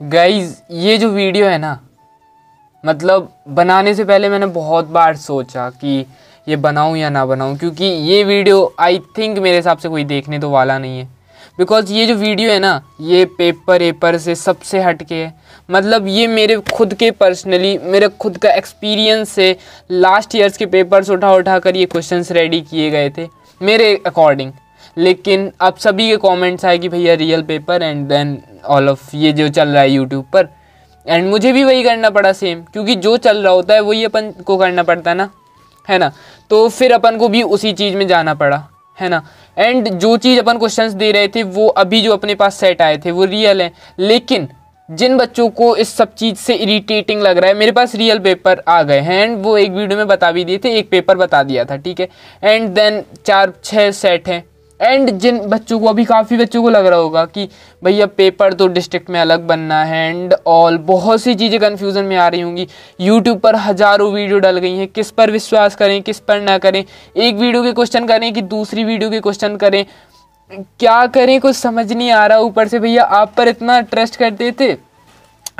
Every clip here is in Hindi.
गाइज ये जो वीडियो है ना, मतलब बनाने से पहले मैंने बहुत बार सोचा कि ये बनाऊं या ना बनाऊं, क्योंकि ये वीडियो आई थिंक मेरे हिसाब से कोई देखने तो वाला नहीं है। बिकॉज ये जो वीडियो है ना, ये पेपर से सबसे हटके है। मतलब ये मेरे खुद के पर्सनली मेरे खुद का एक्सपीरियंस से लास्ट ईयर्स के पेपर्स उठा कर ये क्वेश्चंस रेडी किए गए थे मेरे अकॉर्डिंग। लेकिन अब सभी के कमेंट्स आए कि भैया real paper and then all of ये जो चल रहा है यूट्यूब पर, एंड मुझे भी वही करना पड़ा सेम, क्योंकि जो चल रहा होता है वही अपन को करना पड़ता है ना। तो फिर अपन को भी उसी चीज़ में जाना पड़ा, है ना। एंड जो चीज़ अपन क्वेश्चंस दे रहे थे वो अभी जो अपने पास सेट आए थे वो रियल है। लेकिन जिन बच्चों को इस सब चीज़ से इरिटेटिंग लग रहा है, मेरे पास रियल पेपर आ गए हैं एंड वो एक वीडियो में बता भी दिए थे, एक पेपर बता दिया था, ठीक है। एंड देन 4-6 सेट हैं। एंड जिन बच्चों को, अभी काफ़ी बच्चों को लग रहा होगा कि भैया पेपर तो डिस्ट्रिक्ट में अलग बनना है एंड ऑल, बहुत सी चीज़ें कन्फ्यूज़न में आ रही होंगी। यूट्यूब पर हज़ारों वीडियो डल गई हैं, किस पर विश्वास करें किस पर ना करें, एक वीडियो के क्वेश्चन करें कि दूसरी वीडियो के क्वेश्चन करें, क्या करें कुछ समझ नहीं आ रहा। ऊपर से भैया आप पर इतना ट्रस्ट करते थे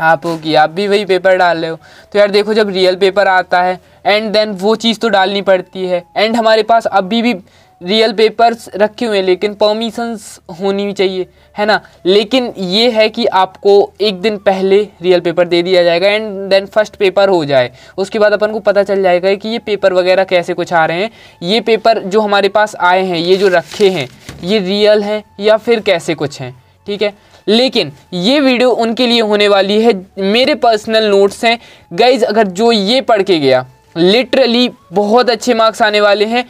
आप हो कि आप भी वही पेपर डाल रहे हो। तो यार देखो, जब रियल पेपर आता है एंड देन वो चीज़ तो डालनी पड़ती है। एंड हमारे पास अभी भी रियल पेपर्स रखे हुए हैं, लेकिन परमिशंस होनी भी चाहिए, है ना। लेकिन ये है कि आपको एक दिन पहले रियल पेपर दे दिया जाएगा एंड देन फर्स्ट पेपर हो जाए, उसके बाद अपन को पता चल जाएगा कि ये पेपर वगैरह कैसे कुछ आ रहे हैं, ये पेपर जो हमारे पास आए हैं, ये जो रखे हैं, ये रियल हैं या फिर कैसे कुछ हैं, ठीक है। लेकिन ये वीडियो उनके लिए होने वाली है, मेरे पर्सनल नोट्स हैं गाइज। अगर जो ये पढ़ के गया, लिटरली बहुत अच्छे मार्क्स आने वाले हैं।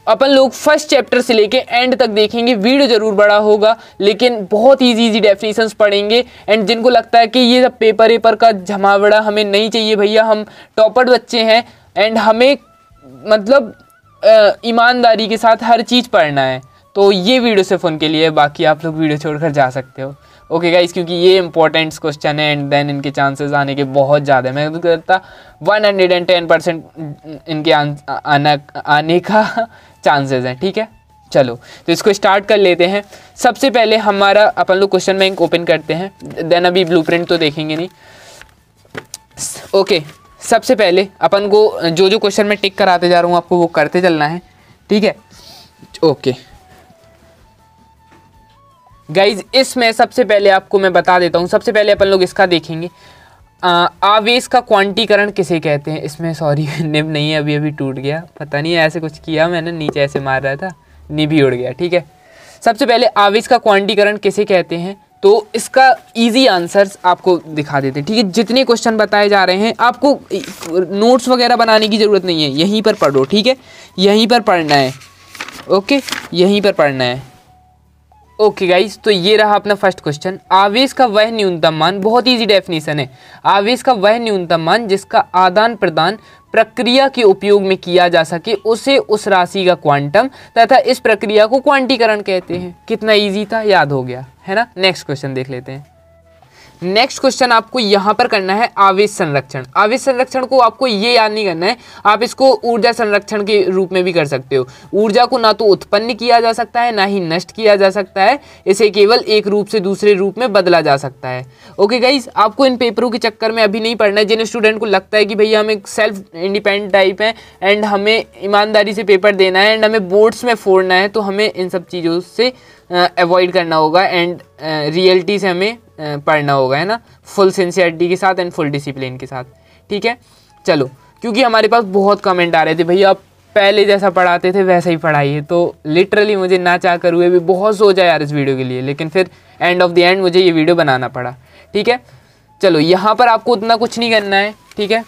अपन लोग फर्स्ट चैप्टर से लेके एंड तक देखेंगे, वीडियो जरूर बड़ा होगा लेकिन बहुत इजी डेफिनेशंस पढ़ेंगे। एंड जिनको लगता है कि ये सब पेपर का झमावड़ा हमें नहीं चाहिए, भैया हम टॉपर बच्चे हैं एंड हमें मतलब ईमानदारी के साथ हर चीज़ पढ़ना है, तो ये वीडियो सिर्फ उनके लिए, बाकी आप लोग वीडियो छोड़कर जा सकते हो, ओके गाइस। क्योंकि ये इंपॉर्टेंट क्वेश्चन है एंड देन इनके चांसेस आने के बहुत ज़्यादा है। मैं तो कहता 110% इनके आने का चांसेस हैं, ठीक है। चलो तो इसको स्टार्ट कर लेते हैं। सबसे पहले हमारा अपन लोग क्वेश्चन बैंक ओपन करते हैं, देन अभी ब्लूप्रिंट तो देखेंगे नहीं, ओके। सबसे पहले अपन को जो जो क्वेश्चन मैं टिक कराते जा रहा हूँ आपको वो करते चलना है, ठीक है, ओके गाइज। इसमें सबसे पहले आपको मैं बता देता हूँ, सबसे पहले अपन लोग इसका देखेंगे, आवेश का क्वांटीकरण किसे कहते हैं। इसमें सॉरी निब नहीं है, अभी अभी टूट गया, पता नहीं ऐसे कुछ किया मैंने, नीचे ऐसे मार रहा था, निब ही उड़ गया, ठीक है। सबसे पहले आवेश का क्वांटीकरण किसे कहते हैं, तो इसका इजी आंसर्स आपको दिखा देते हैं, ठीक है। जितने क्वेश्चन बताए जा रहे हैं आपको नोट्स वगैरह बनाने की ज़रूरत नहीं है, यहीं पर पढ़ो, ठीक है, यहीं पर पढ़ना है, ओके, यहीं पर पढ़ना है, ओके गाइज। तो ये रहा अपना फर्स्ट क्वेश्चन। आवेश का वह न्यूनतम मान, बहुत इजी डेफिनेशन है, आवेश का वह न्यूनतम मान जिसका आदान प्रदान प्रक्रिया के उपयोग में किया जा सके उसे उस राशि का क्वांटम तथा इस प्रक्रिया को क्वांटीकरण कहते हैं। कितना इजी था, याद हो गया है ना। नेक्स्ट क्वेश्चन देख लेते हैं। नेक्स्ट क्वेश्चन आपको यहाँ पर करना है आवेश संरक्षण। आवेश संरक्षण को आपको ये याद नहीं करना है, आप इसको ऊर्जा संरक्षण के रूप में भी कर सकते हो। ऊर्जा को ना तो उत्पन्न किया जा सकता है ना ही नष्ट किया जा सकता है, इसे केवल एक रूप से दूसरे रूप में बदला जा सकता है, ओके गाइज। आपको इन पेपरों के चक्कर में अभी नहीं पढ़ना है। जिन स्टूडेंट को लगता है कि भैया हम एक सेल्फ इंडिपेंडेंट टाइप है एंड हमें ईमानदारी से पेपर देना है एंड हमें बोर्ड्स में फोड़ना है, तो हमें इन सब चीज़ों से अवॉइड करना होगा एंड रियलिटी से हमें पढ़ना होगा, है ना, फुल सिंसियरिटी के साथ एंड फुल डिसिप्लिन के साथ, ठीक है। चलो, क्योंकि हमारे पास बहुत कमेंट आ रहे थे, भैया आप पहले जैसा पढ़ाते थे वैसा ही पढ़ाइए, तो लिटरली मुझे ना चाह कर हुए भी बहुत सोचा यार इस वीडियो के लिए, लेकिन फिर एंड ऑफ द एंड मुझे ये वीडियो बनाना पड़ा, ठीक है। चलो, यहाँ पर आपको उतना कुछ नहीं करना है, ठीक है।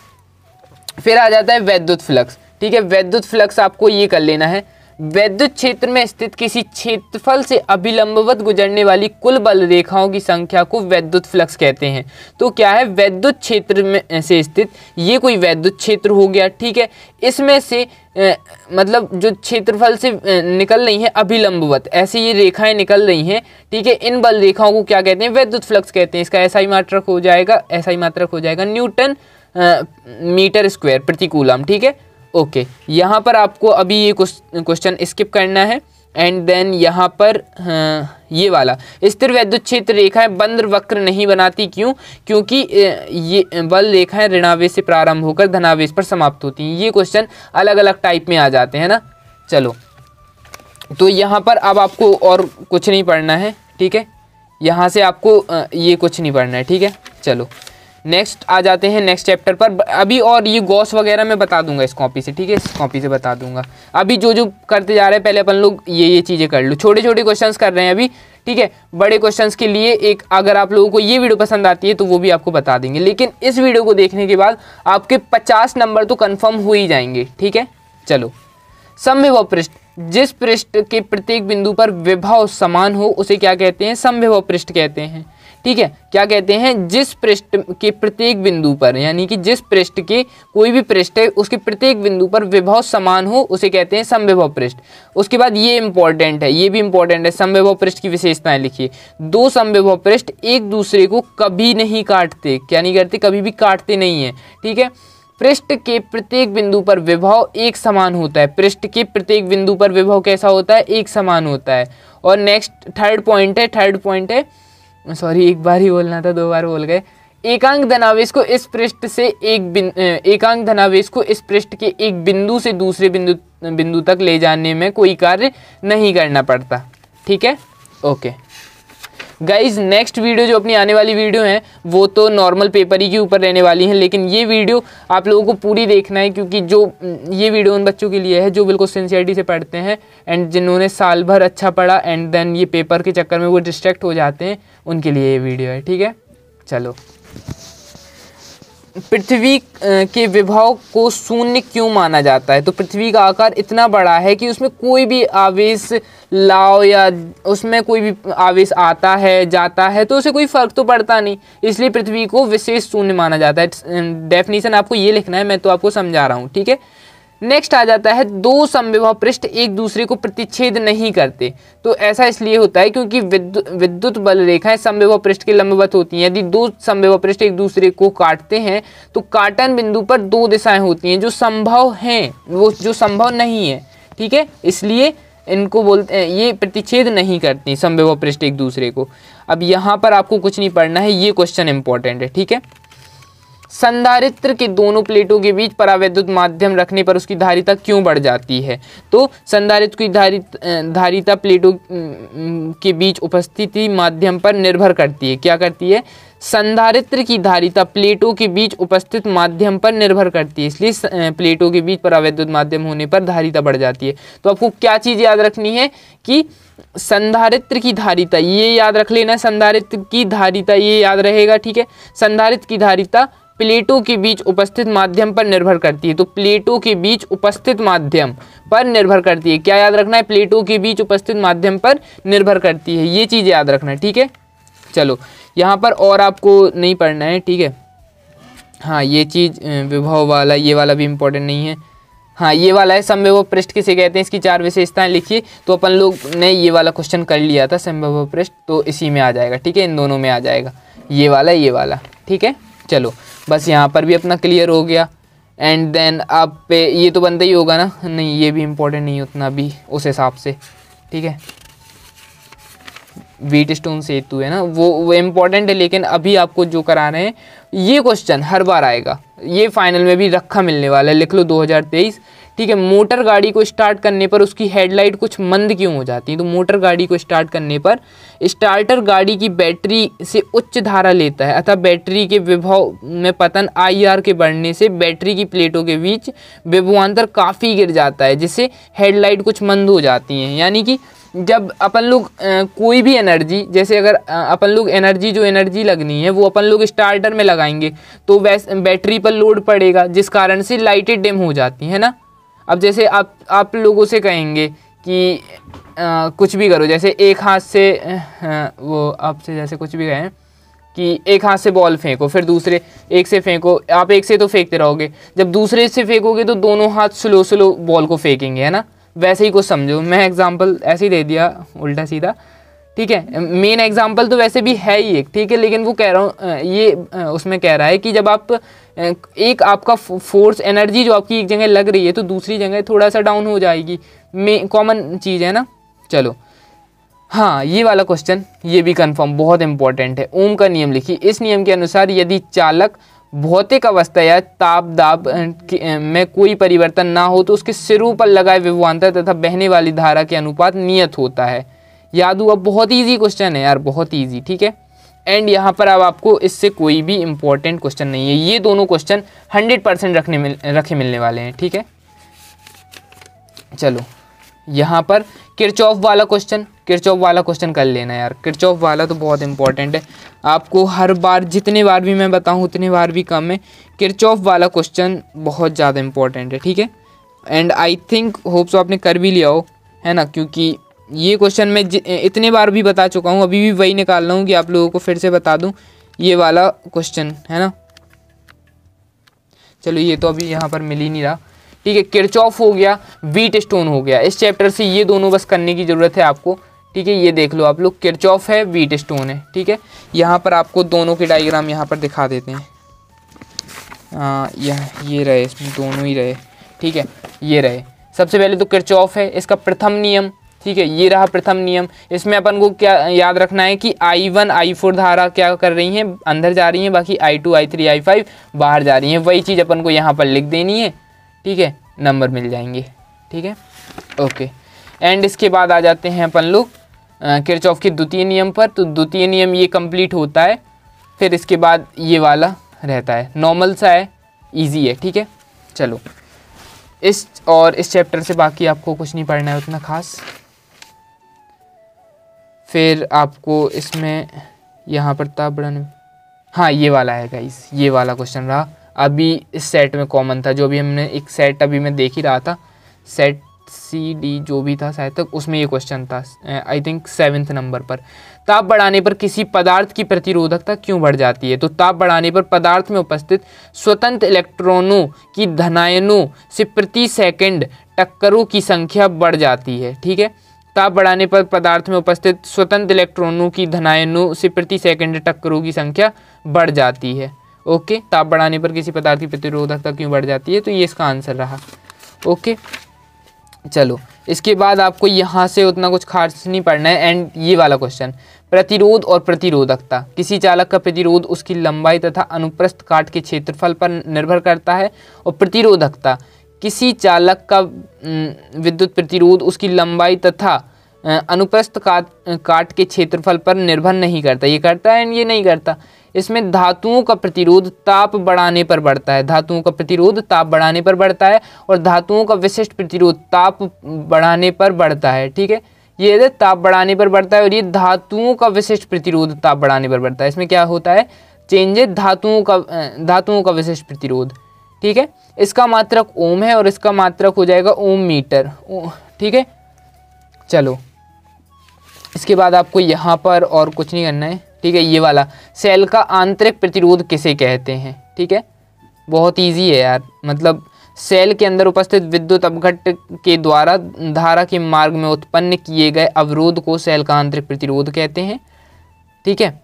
फिर आ जाता है वैद्युत फ्लक्स, ठीक है। वैद्युत फ्लक्स आपको ये कर लेना है, वैद्युत क्षेत्र में स्थित किसी क्षेत्रफल से अभिलंबवत गुजरने वाली कुल बल रेखाओं की संख्या को वैद्युत फ्लक्स कहते हैं। तो क्या है, वैद्युत क्षेत्र में से स्थित ये कोई वैद्युत क्षेत्र हो गया, ठीक है। इसमें से मतलब जो क्षेत्रफल से निकल रही हैं अभिलंबवत, ऐसे ये रेखाएं निकल रही हैं, ठीक है। इन बल रेखाओं को क्या कहते हैं, वैद्युत फ्लक्स कहते हैं। इसका एसआई मात्रक हो जाएगा न्यूटन मीटर स्क्वायर प्रति कूलम, ठीक है, ओके। यहाँ पर आपको अभी ये क्वेश्चन स्किप करना है एंड देन यहाँ पर ये वाला स्थिर वैद्युत क्षेत्र रेखाएं बंद वक्र नहीं बनाती, क्यों? क्योंकि ये बल रेखाएं ऋणावेश से प्रारंभ होकर धनावेश पर समाप्त होती हैं। ये क्वेश्चन अलग अलग टाइप में आ जाते हैं ना। चलो, तो यहाँ पर अब आपको और कुछ नहीं पढ़ना है, ठीक है। यहाँ से आपको ये कुछ नहीं पढ़ना है, ठीक है। चलो नेक्स्ट आ जाते हैं नेक्स्ट चैप्टर पर। अभी और ये गॉस वगैरह मैं बता दूंगा इस कॉपी से, ठीक है, इस कॉपी से बता दूंगा। अभी जो जो करते जा रहे हैं पहले अपन लोग ये चीज़ें कर लो। छोटे छोटे क्वेश्चंस कर रहे हैं अभी, ठीक है। बड़े क्वेश्चंस के लिए एक, अगर आप लोगों को ये वीडियो पसंद आती है तो वो भी आपको बता देंगे, लेकिन इस वीडियो को देखने के बाद आपके 50 नंबर तो कन्फर्म हो ही जाएंगे, ठीक है। चलो, समविभव पृष्ठ, जिस पृष्ठ के प्रत्येक बिंदु पर विभव समान हो उसे क्या कहते हैं? समविभव पृष्ठ कहते हैं, ठीक है। क्या कहते हैं? जिस पृष्ठ के प्रत्येक बिंदु पर, यानी कि जिस पृष्ठ के कोई भी पृष्ठ है उसके प्रत्येक बिंदु पर विभव समान हो उसे कहते हैं समविभव पृष्ठ। उसके बाद ये इंपॉर्टेंट है, ये भी इंपॉर्टेंट है, समविभव पृष्ठ की विशेषताएं लिखिए। दो समविभव पृष्ठ एक दूसरे को कभी नहीं काटते। क्या नहीं करते? कभी भी काटते नहीं है, ठीक है। पृष्ठ के प्रत्येक बिंदु पर विभव एक समान होता है। पृष्ठ के प्रत्येक बिंदु पर विभव कैसा होता है? एक समान होता है। और नेक्स्ट थर्ड पॉइंट है, सॉरी एक बार ही बोलना था, 2 बार बोल गए। एकांक धनावेश को इस पृष्ठ से एकांक धनावेश को इस पृष्ठ के एक बिंदु से दूसरे बिंदु तक ले जाने में कोई कार्य नहीं करना पड़ता, ठीक है। ओके गाइज, नेक्स्ट वीडियो जो अपनी आने वाली वीडियो है वो तो नॉर्मल पेपर ही के ऊपर रहने वाली है, लेकिन ये वीडियो आप लोगों को पूरी देखना है, क्योंकि जो ये वीडियो उन बच्चों के लिए है जो बिल्कुल सिंसियरिटी से पढ़ते हैं एंड जिन्होंने साल भर अच्छा पढ़ा एंड देन ये पेपर के चक्कर में वो डिस्ट्रैक्ट हो जाते हैं, उनके लिए ये वीडियो है, ठीक है। चलो, पृथ्वी के विभव को शून्य क्यों माना जाता है? तो पृथ्वी का आकार इतना बड़ा है कि उसमें कोई भी आवेश लाओ या उसमें कोई भी आवेश आता है जाता है तो उसे कोई फर्क तो पड़ता नहीं, इसलिए पृथ्वी को विशेष शून्य माना जाता है। डेफिनेशन आपको ये लिखना है, मैं तो आपको समझा रहा हूँ, ठीक है। नेक्स्ट आ जाता है, दो समविभव पृष्ठ एक दूसरे को प्रतिच्छेद नहीं करते। तो ऐसा इसलिए होता है क्योंकि विद्युत बल रेखाएं समविभव पृष्ठ के लंबवत होती हैं। यदि दो समविभव पृष्ठ एक दूसरे को काटते हैं तो काटन बिंदु पर दो दिशाएं होती हैं जो संभव हैं, वो जो संभव नहीं है, ठीक है। इसलिए इनको बोलते हैं, ये प्रतिच्छेद नहीं करती समविभव पृष्ठ एक दूसरे को। अब यहाँ पर आपको कुछ नहीं पढ़ना है, ये क्वेश्चन इंपॉर्टेंट है, ठीक है। संधारित्र के दोनों प्लेटों के बीच परावैद्युत माध्यम रखने पर उसकी धारिता क्यों बढ़ जाती है? तो संधारित्र की धारिता प्लेटों के बीच उपस्थिति माध्यम पर निर्भर करती है। क्या करती है? संधारित्र की धारिता प्लेटों के बीच उपस्थित माध्यम पर निर्भर करती है, इसलिए प्लेटों के बीच परावैद्युत माध्यम होने पर धारिता बढ़ जाती है। तो आपको क्या चीज़ याद रखनी है कि संधारित्र की धारिता, ये याद रख लेना, संधारित्र की धारिता ये याद रहेगा, ठीक है। संधारित्र की धारिता प्लेटों के बीच उपस्थित माध्यम पर निर्भर करती है। तो प्लेटों के बीच उपस्थित माध्यम पर निर्भर करती है। क्या याद रखना है? प्लेटों के बीच उपस्थित माध्यम पर निर्भर करती है, ये चीज़ याद रखना है, ठीक है। चलो, यहाँ पर और आपको नहीं पढ़ना है, ठीक है। हाँ, ये चीज़ विभव वाला, ये वाला भी इम्पोर्टेंट नहीं है। हाँ, ये वाला है समविभव पृष्ठ किसे कहते हैं, इसकी 4 विशेषताएं लिखिए। तो अपन लोग ने ये वाला क्वेश्चन कर लिया था समविभव पृष्ठ, तो इसी में आ जाएगा, ठीक है। इन दोनों में आ जाएगा, ये वाला, ठीक है। चलो, बस यहाँ पर भी अपना क्लियर हो गया। एंड देन आप पे ये तो बनता ही होगा ना, नहीं ये भी इम्पोर्टेंट नहीं उतना भी उस हिसाब से, ठीक है। व्हीट स्टोन सेतु है ना, वो इम्पोर्टेंट है, लेकिन अभी आपको जो करा रहे हैं ये क्वेश्चन हर बार आएगा, ये फाइनल में भी रखा मिलने वाला है, लिख लो 2023, ठीक है। मोटर गाड़ी को स्टार्ट करने पर उसकी हेडलाइट कुछ मंद क्यों हो जाती है? तो मोटर गाड़ी को स्टार्ट करने पर स्टार्टर गाड़ी की बैटरी से उच्च धारा लेता है, अतः बैटरी के विभव में पतन IR के बढ़ने से बैटरी की प्लेटों के बीच विभवांतर काफ़ी गिर जाता है, जिससे हेडलाइट कुछ मंद हो जाती हैं। यानी कि जब अपन लोग कोई भी एनर्जी, जैसे अगर अपन लोग एनर्जी लगनी है वो अपन लोग स्टार्टर में लगाएंगे तो वैसे बैटरी पर लोड पड़ेगा, जिस कारण से लाइटें डिम हो जाती है ना। अब जैसे आप लोगों से कहेंगे कि कुछ भी करो, जैसे एक हाथ से वो आपसे जैसे कुछ भी कहें कि एक हाथ से बॉल फेंको, फिर दूसरे एक से फेंको, आप एक से तो फेंकते रहोगे, जब दूसरे से फेंकोगे तो दोनों हाथ स्लो बॉल को फेंकेंगे, है ना। वैसे ही कुछ समझो, मैं एग्जांपल ऐसे ही दे दिया उल्टा सीधा, ठीक है। मेन एग्जांपल तो वैसे भी है ही एक, ठीक है, लेकिन वो कह रहा हूँ ये उसमें कह रहा है कि जब आप एक आपका फोर्स एनर्जी जो आपकी एक जगह लग रही है तो दूसरी जगह थोड़ा सा डाउन हो जाएगी, कॉमन चीज़ है ना। चलो हाँ, ये वाला क्वेश्चन ये भी कंफर्म बहुत इंपॉर्टेंट है। ओम का नियम लिखिए। इस नियम के अनुसार यदि चालक भौतिक अवस्था या ताप दाब में कोई परिवर्तन ना हो तो उसके सिरों पर लगाए विभवांतर तथा बहने वाली धारा के अनुपात नियत होता है। याद हुआ? बहुत ईजी क्वेश्चन है यार, बहुत ईजी। ठीक है, एंड यहाँ पर अब आपको इससे कोई भी इम्पोर्टेंट क्वेश्चन नहीं है। ये दोनों क्वेश्चन 100% रखे मिलने वाले हैं। ठीक है, चलो यहाँ पर किरचॉफ वाला क्वेश्चन कर लेना यार। किरचॉफ वाला तो बहुत इंपॉर्टेंट है, आपको हर बार जितने बार भी मैं बताऊँ उतने बार भी कम है। किरचॉफ वाला क्वेश्चन बहुत ज़्यादा इंपॉर्टेंट है। ठीक है, and I think hope so आपने कर भी लिया हो, है ना, क्योंकि ये क्वेश्चन मैं इतने बार भी बता चुका हूँ, अभी भी वही निकाल रहा हूँ कि आप लोगों को फिर से बता दूँ। ये वाला क्वेश्चन है ना, चलो ये तो अभी यहाँ पर मिल ही नहीं रहा। ठीक है, किरचॉफ हो गया, व्हीटस्टोन हो गया। इस चैप्टर से ये दोनों बस करने की ज़रूरत है आपको। ठीक है, ये देख लो आप लोग, किरचॉफ है, व्हीटस्टोन है। ठीक है, यहाँ पर आपको दोनों के डायग्राम यहाँ पर दिखा देते हैं। ये रहे, इसमें दोनों ही रहे। ठीक है, ये रहे। सबसे पहले तो किरचॉफ है, इसका प्रथम नियम। ठीक है, ये रहा प्रथम नियम। इसमें अपन को क्या याद रखना है कि I1 I4 धारा क्या कर रही हैं, अंदर जा रही हैं, बाकी I2 I3 I5 बाहर जा रही हैं। वही चीज़ अपन को यहाँ पर लिख देनी है। ठीक है, नंबर मिल जाएंगे। ठीक है, ओके। एंड इसके बाद आ जाते हैं अपन लोग किरचॉफ के द्वितीय नियम पर। तो द्वितीय नियम ये कंप्लीट होता है, फिर इसके बाद ये वाला रहता है, नॉर्मल सा है, इजी है। ठीक है, चलो इस चैप्टर से बाकी आपको कुछ नहीं पढ़ना है उतना खास। फिर आपको इसमें यहाँ पर ताप बढ़ाने, हाँ ये वाला है गाइस, ये वाला क्वेश्चन रहा अभी इस सेट में कॉमन था। जो भी हमने एक सेट अभी मैं देख ही रहा था, सेट CD जो भी था शायद तक, उसमें ये क्वेश्चन था आई थिंक 7th नंबर पर। ताप बढ़ाने पर किसी पदार्थ की प्रतिरोधकता क्यों बढ़ जाती है? तो ताप बढ़ाने पर पदार्थ में उपस्थित स्वतंत्र इलेक्ट्रॉनों की धनायनों से प्रति सेकंड टक्करों की संख्या बढ़ जाती है। ठीक है, ताप बढ़ाने पर पदार्थ में उपस्थित स्वतंत्र इलेक्ट्रॉनों की धनायनों से प्रति सेकंड टक्करों की संख्या बढ़ जाती है। ओके, ताप बढ़ाने पर किसी पदार्थ की प्रतिरोधकता क्यों बढ़ जाती है? तो ये इसका आंसर रहा। ओके, चलो इसके बाद आपको यहाँ से उतना कुछ खास नहीं पढ़ना है। एंड ये वाला क्वेश्चन, प्रतिरोध और प्रतिरोधकता। किसी चालक का प्रतिरोध उसकी लंबाई तथा अनुप्रस्थ काट के क्षेत्रफल पर निर्भर करता है, और प्रतिरोधकता किसी चालक का विद्युत प्रतिरोध उसकी लंबाई तथा अनुप्रस्थ काट के क्षेत्रफल पर निर्भर नहीं करता। ये करता है एंड ये नहीं करता। इसमें धातुओं का प्रतिरोध ताप बढ़ाने पर बढ़ता है, धातुओं का प्रतिरोध ताप बढ़ाने पर बढ़ता है, और धातुओं का विशिष्ट प्रतिरोध ताप बढ़ाने पर बढ़ता है। ठीक है, ये ताप बढ़ाने पर बढ़ता है, और ये धातुओं का विशिष्ट प्रतिरोध ताप बढ़ाने पर बढ़ता है। इसमें क्या होता है, चेंजेस धातुओं का विशिष्ट प्रतिरोध। ठीक है, इसका मात्रक ओम है और इसका मात्रक हो जाएगा ओम मीटर। ठीक है, चलो इसके बाद आपको यहाँ पर और कुछ नहीं करना है। ठीक है, ये वाला सेल का आंतरिक प्रतिरोध किसे कहते हैं? ठीक है, बहुत इजी है यार, मतलब सेल के अंदर उपस्थित विद्युत अपघट्ट के द्वारा धारा के मार्ग में उत्पन्न किए गए अवरोध को सेल का आंतरिक प्रतिरोध कहते हैं। ठीक है,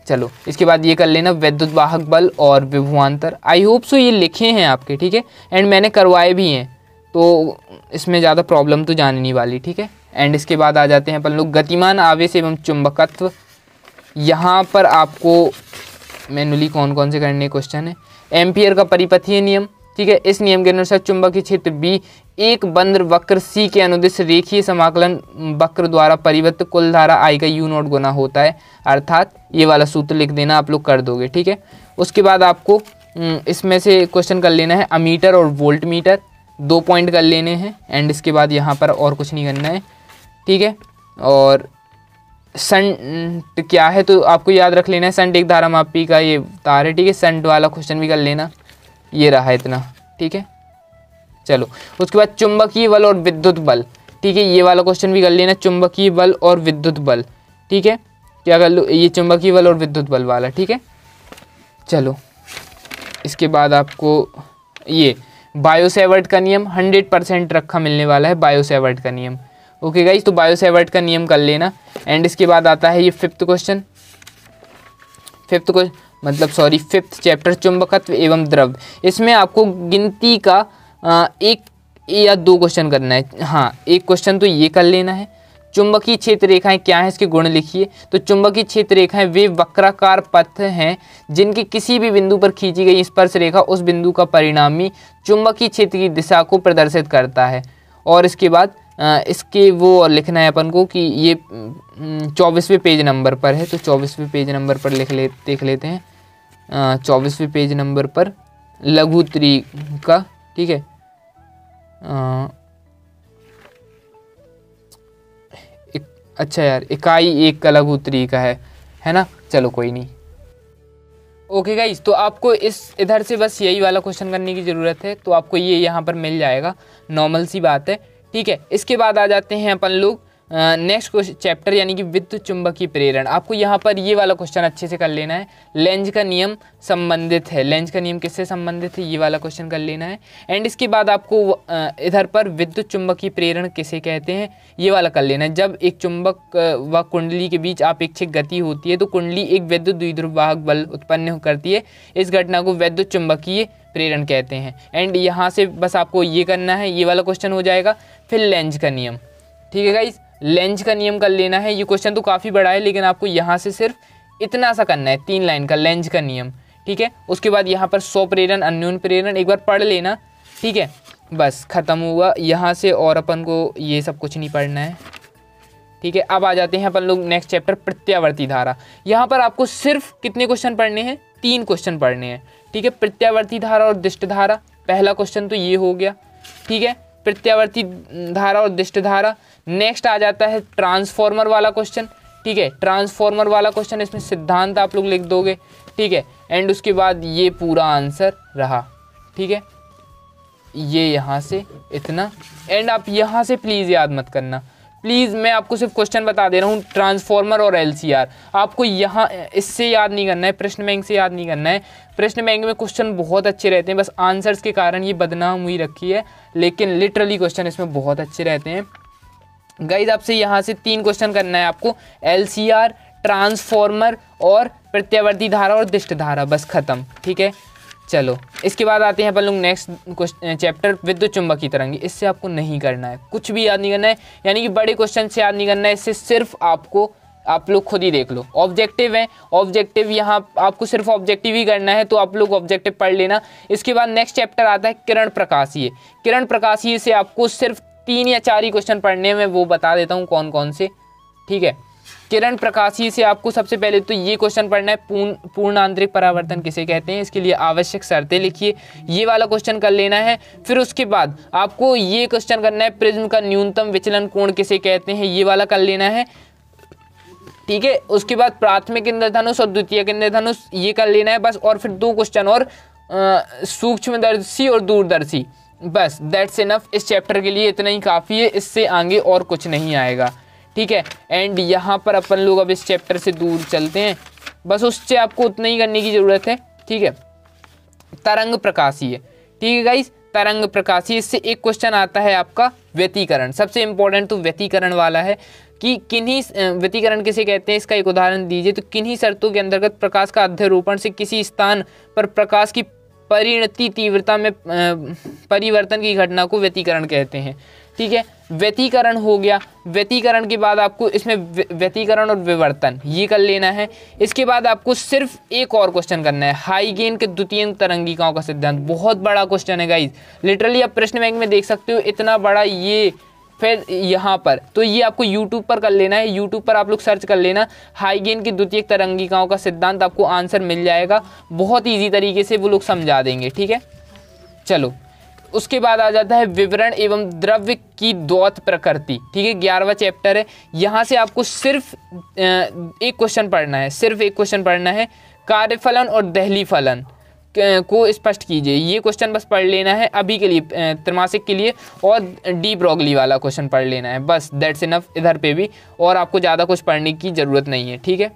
चलो इसके बाद ये कर लेना, विद्युत वाहक बल और विभवांतर। आई होप सो ये लिखे हैं आपके। ठीक है, एंड मैंने करवाए भी हैं, तो इसमें ज़्यादा प्रॉब्लम तो जाने नहीं वाली। ठीक है, एंड इसके बाद आ जाते हैं अपन लोग गतिमान आवेश एवं चुंबकत्व। यहाँ पर आपको मैनुअली कौन कौन से करने क्वेश्चन है। एम्पियर का परिपथीय नियम। ठीक है, इस नियम के अनुसार चुंबकीय क्षेत्र B एक बंद वक्र C के अनुदिश रेखीय समाकलन वक्र द्वारा परिवर्तित कुल धारा I का U0 गुना होता है। अर्थात ये वाला सूत्र लिख देना, आप लोग कर दोगे। ठीक है, उसके बाद आपको इसमें से क्वेश्चन कर लेना है अमीटर और वोल्ट मीटर, 2 पॉइंट कर लेने हैं। एंड इसके बाद यहाँ पर और कुछ नहीं करना है। ठीक है, और संट क्या है तो आपको याद रख लेना है, संट एक धारा मापी का ये तार है। ठीक है, संट वाला क्वेश्चन भी कर लेना, ये रहा इतना। ठीक है, चलो उसके बाद चुंबकीय बल और विद्युत बल। ठीक है, ये वाला क्वेश्चन भी कर लेना, चुंबकीय बल और विद्युत बल। ठीक है, क्या कर लो, ये चुंबकीय बल और विद्युत बल वाला। ठीक है, चलो इसके बाद आपको ये बायो-सैवर्ट का नियम 100% रखा मिलने वाला है, बायो-सैवर्ट का नियम। ओके गाइस, तो बायो-सैवर्ट का नियम कर लेना। एंड इसके बाद आता है ये फिफ्थ चैप्टर चुंबकत्व एवं द्रव। इसमें आपको गिनती का 1 या 2 क्वेश्चन करना है। हाँ, एक क्वेश्चन तो ये कर लेना है, चुंबकीय क्षेत्र रेखाएं क्या हैं, इसके गुण लिखिए। तो चुंबकीय क्षेत्र रेखाएं वे वक्राकार पथ हैं जिनके किसी भी बिंदु पर खींची गई स्पर्श रेखा उस बिंदु का परिणामी चुंबकीय क्षेत्र की दिशा को प्रदर्शित करता है। और इसके बाद इसके वो लिखना है अपन को कि ये 24वें पेज नंबर पर है। तो 24वें पेज नंबर पर देख लेते हैं। 24वें पेज नंबर पर लघु त्रिका, ठीक है। अच्छा यार, इकाई 1 का लघु त्रिका है ना। चलो कोई नहीं। ओके गाइस, तो आपको इधर से बस यही वाला क्वेश्चन करने की ज़रूरत है। तो आपको ये यहाँ पर मिल जाएगा, नॉर्मल सी बात है, ठीक है। इसके बाद आ जाते हैं अपन लोग नेक्स्ट चैप्टर यानी कि विद्युत चुंबकीय प्रेरण। आपको यहाँ पर ये वाला क्वेश्चन अच्छे से कर लेना है। लेंज का नियम संबंधित है, लेंज का नियम किससे संबंधित है, ये वाला क्वेश्चन कर लेना है। एंड इसके बाद आपको इधर पर विद्युत चुंबकीय प्रेरण किसे कहते हैं, ये वाला कर लेना है। जब एक चुंबक व कुंडली के बीच अपेक्षिक गति होती है तो कुंडली एक विद्युत द्विध्रुव वाहक बल उत्पन्न करती है। इस घटना को विद्युत चुंबकीय प्रेरण कहते हैं। एंड यहाँ से बस आपको ये करना है, ये वाला क्वेश्चन हो जाएगा। फिर लेंज का नियम, ठीक है गाइस, लेंज का नियम कर लेना है। ये क्वेश्चन तो काफ़ी बड़ा है लेकिन आपको यहाँ से सिर्फ इतना सा करना है, 3 लाइन का लेंज का नियम, ठीक है। उसके बाद यहाँ पर स्वप्रेरण, अन्योन्य प्रेरण एक बार पढ़ लेना, ठीक है। बस ख़त्म हुआ यहाँ से, और अपन को ये सब कुछ नहीं पढ़ना है, ठीक है। अब आ जाते हैं अपन लोग नेक्स्ट चैप्टर प्रत्यावर्ती धारा। यहाँ पर आपको सिर्फ कितने क्वेश्चन पढ़ने हैं, 3 क्वेश्चन पढ़ने हैं, ठीक है। प्रत्यावर्ती धारा और दिष्ट धारा, पहला क्वेश्चन तो ये हो गया, ठीक है। प्रत्यावर्ती धारा और दिष्ट धारा। नेक्स्ट आ जाता है ट्रांसफॉर्मर वाला क्वेश्चन, ठीक है। ट्रांसफॉर्मर वाला क्वेश्चन, इसमें सिद्धांत आप लोग लिख दोगे, ठीक है। एंड उसके बाद ये पूरा आंसर रहा, ठीक है। ये यहाँ से इतना, एंड आप यहाँ से प्लीज़ याद मत करना, प्लीज़। मैं आपको सिर्फ क्वेश्चन बता दे रहा हूँ, ट्रांसफॉर्मर और एलसीआर आपको यहाँ इससे याद नहीं करना है, प्रश्न बैंक से याद नहीं करना है। प्रश्न बैंक में क्वेश्चन बहुत अच्छे रहते हैं, बस आंसर्स के कारण ये बदनाम हुई रखी है, लेकिन लिटरली क्वेश्चन इसमें बहुत अच्छे रहते हैं। गाइज आपसे यहाँ से 3 क्वेश्चन करना है आपको, एलसीआर, ट्रांसफॉर्मर और प्रत्यावर्ती धारा और दिष्ट धारा, बस ख़त्म, ठीक है। चलो इसके बाद आते हैं अपन लोग नेक्स्ट चैप्टर विद्युत चुंबकीय तरंग। इससे आपको नहीं करना है, कुछ भी याद नहीं करना है, यानी कि बड़े क्वेश्चन से याद नहीं करना है। इससे सिर्फ आप लोग खुद ही देख लो, ऑब्जेक्टिव है, ऑब्जेक्टिव यहाँ आपको सिर्फ ऑब्जेक्टिव ही करना है, तो आप लोग ऑब्जेक्टिव पढ़ लेना। इसके बाद नेक्स्ट चैप्टर आता है किरण प्रकाशीय। किरण प्रकाशीय से आपको सिर्फ 3 या 4 ही क्वेश्चन पढ़ने में, वो बता देता हूँ कौन कौन से, ठीक है। किरण प्रकाशीय से आपको सबसे पहले तो ये क्वेश्चन पढ़ना है, पूर्ण आंतरिक परावर्तन किसे कहते हैं, इसके लिए आवश्यक शर्तें लिखिए, ये वाला क्वेश्चन कर लेना है। फिर उसके बाद आपको ये क्वेश्चन करना है, प्रिज्म का न्यूनतम विचलन कोण किसे कहते हैं, ये वाला कर लेना है, ठीक है। उसके बाद प्राथमिक इंद्रधनुष और द्वितीयक इंद्रधनुष, ये कर लेना है बस। और फिर 2 क्वेश्चन और सूक्ष्मदर्शी और दूरदर्शी, बस दैट्स इनफ। इस चैप्टर के लिए इतना ही काफ़ी है, इससे आगे और कुछ नहीं आएगा, ठीक है। एंड यहाँ पर अपन लोग अब इस चैप्टर से दूर चलते हैं, बस उससे आपको उतना ही करने की ज़रूरत है, ठीक है। तरंग प्रकाशीय, ठीक है गाइस, तरंग प्रकाशीय। इससे एक क्वेश्चन आता है आपका व्यतिकरण, सबसे इंपॉर्टेंट तो व्यतिकरण वाला है कि किन्हीं व्यतिकरण किसे कहते हैं, इसका एक उदाहरण दीजिए। तो किन्हीं शर्तों के अंतर्गत प्रकाश का अध्यारोपण से किसी स्थान पर प्रकाश की परिणति तीव्रता में परिवर्तन की घटना को व्यतिकरण कहते हैं, ठीक है। व्यतिकरण हो गया। व्यतिकरण के बाद आपको इसमें व्यतिकरण और विवर्तन ये कर लेना है। इसके बाद आपको सिर्फ एक और क्वेश्चन करना है, हाई गेन के द्वितीयक तरंगिकाओं का सिद्धांत। बहुत बड़ा क्वेश्चन है गाइस, लिटरली आप प्रश्न बैंक में देख सकते हो, इतना बड़ा ये। फिर यहाँ पर तो ये आपको YouTube पर कर लेना है, YouTube पर आप लोग सर्च कर लेना हाई गेन की द्वितीयक तरंगिकाओं का सिद्धांत, आपको आंसर मिल जाएगा। बहुत ईजी तरीके से वो लोग समझा देंगे, ठीक है। चलो उसके बाद आ जाता है विवरण एवं द्रव्य की द्वौत प्रकृति, ठीक है, 11वां चैप्टर है। यहाँ से आपको सिर्फ एक क्वेश्चन पढ़ना है, सिर्फ एक क्वेश्चन पढ़ना है, कार्यफलन और दहली फलन को स्पष्ट कीजिए। ये क्वेश्चन बस पढ़ लेना है अभी के लिए, त्रैमासिक के लिए, और डी ब्रॉगली वाला क्वेश्चन पढ़ लेना है, बस दैट्स इनफ इधर पे भी, और आपको ज़्यादा कुछ पढ़ने की ज़रूरत नहीं है, ठीक है।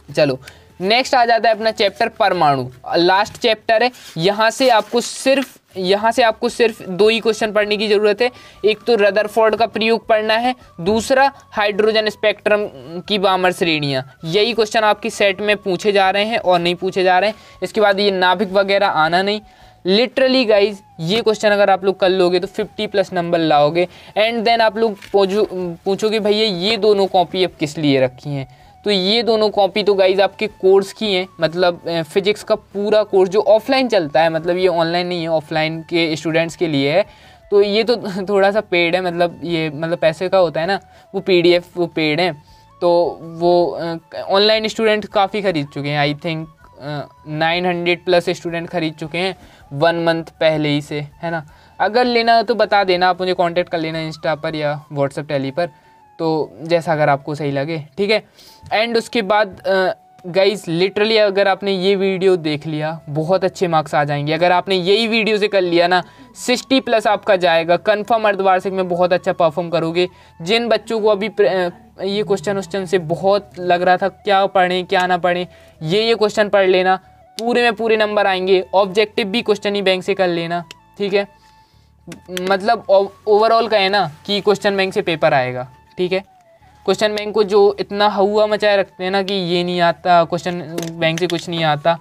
चलो नेक्स्ट आ जाता है अपना चैप्टर परमाणु, लास्ट चैप्टर है। यहाँ से आपको सिर्फ 2 ही क्वेश्चन पढ़ने की ज़रूरत है। एक तो रदरफोर्ड का प्रयोग पढ़ना है, दूसरा हाइड्रोजन स्पेक्ट्रम की बामर श्रेणियाँ। यही क्वेश्चन आपकी सेट में पूछे जा रहे हैं और नहीं पूछे जा रहे हैं। इसके बाद ये नाभिक वगैरह आना नहीं। लिटरली गाइज ये क्वेश्चन अगर आप लोग कर लोगे तो 50+ नंबर लाओगे। एंड देन आप लोग पूछोगे भैया ये दोनों कॉपी अब किस लिए रखी हैं, तो ये दोनों कॉपी तो गाइज आपके कोर्स की हैं, मतलब फिजिक्स का पूरा कोर्स जो ऑफलाइन चलता है, मतलब ये ऑनलाइन नहीं है, ऑफलाइन के स्टूडेंट्स के लिए है। तो ये तो थोड़ा सा पेड है, मतलब ये मतलब पैसे का होता है ना, वो PDF वो पेड है। तो वो ऑनलाइन स्टूडेंट काफ़ी खरीद चुके हैं, आई थिंक 900+ स्टूडेंट खरीद चुके हैं 1 मंथ पहले ही से, है ना। अगर लेना हो तो बता देना, आप मुझे कांटेक्ट कर लेना इंस्टा पर या व्हाट्सएप टेली पर, तो जैसा अगर आपको सही लगे, ठीक है। एंड उसके बाद गाइज लिटरली अगर आपने ये वीडियो देख लिया बहुत अच्छे मार्क्स आ जाएंगे। अगर आपने यही वीडियो से कर लिया ना 60+ आपका जाएगा कंफर्म। अर्धवार्षिक में बहुत अच्छा परफॉर्म करोगे। जिन बच्चों को अभी ये क्वेश्चन से बहुत लग रहा था क्या पढ़ें क्या ना पढ़ें, ये क्वेश्चन पढ़ लेना, पूरे में पूरे नंबर आएंगे। ऑब्जेक्टिव भी क्वेश्चन ही बैंक से कर लेना, ठीक है। मतलब ओवरऑल कहे ना कि क्वेश्चन बैंक से पेपर आएगा, ठीक है। क्वेश्चन बैंक को जो इतना हवा मचाए रखते हैं ना कि ये नहीं आता, क्वेश्चन बैंक से कुछ नहीं आता,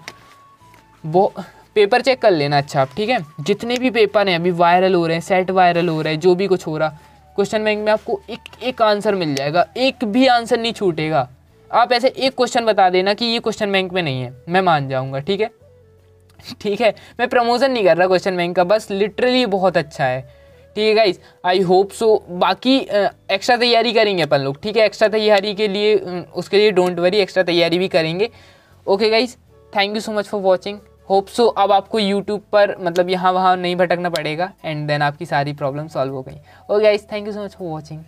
वो पेपर चेक कर लेना अच्छा आप, ठीक है। जितने भी पेपर हैं अभी वायरल हो रहे हैं, सेट वायरल हो रहा है, जो भी कुछ हो रहा, क्वेश्चन बैंक में आपको एक आंसर मिल जाएगा, एक भी आंसर नहीं छूटेगा। आप ऐसे एक क्वेश्चन बता देना कि ये क्वेश्चन बैंक में नहीं है, मैं मान जाऊँगा, ठीक है। ठीक है, मैं प्रमोशन नहीं कर रहा क्वेश्चन बैंक का, बस लिटरली बहुत अच्छा है, ठीक है गाइज। I hope so. बाकी एक्स्ट्रा तैयारी करेंगे अपन लोग, ठीक है। एक्स्ट्रा तैयारी के लिए उसके लिए डोंट वरी, एक्स्ट्रा तैयारी भी करेंगे। Okay guys, thank you so much for watching. Hope so अब आपको यूट्यूब पर मतलब यहाँ वहाँ नहीं भटकना पड़ेगा, एंड देन आपकी सारी प्रॉब्लम सॉल्व हो गई। Okay guys, thank you so much for watching.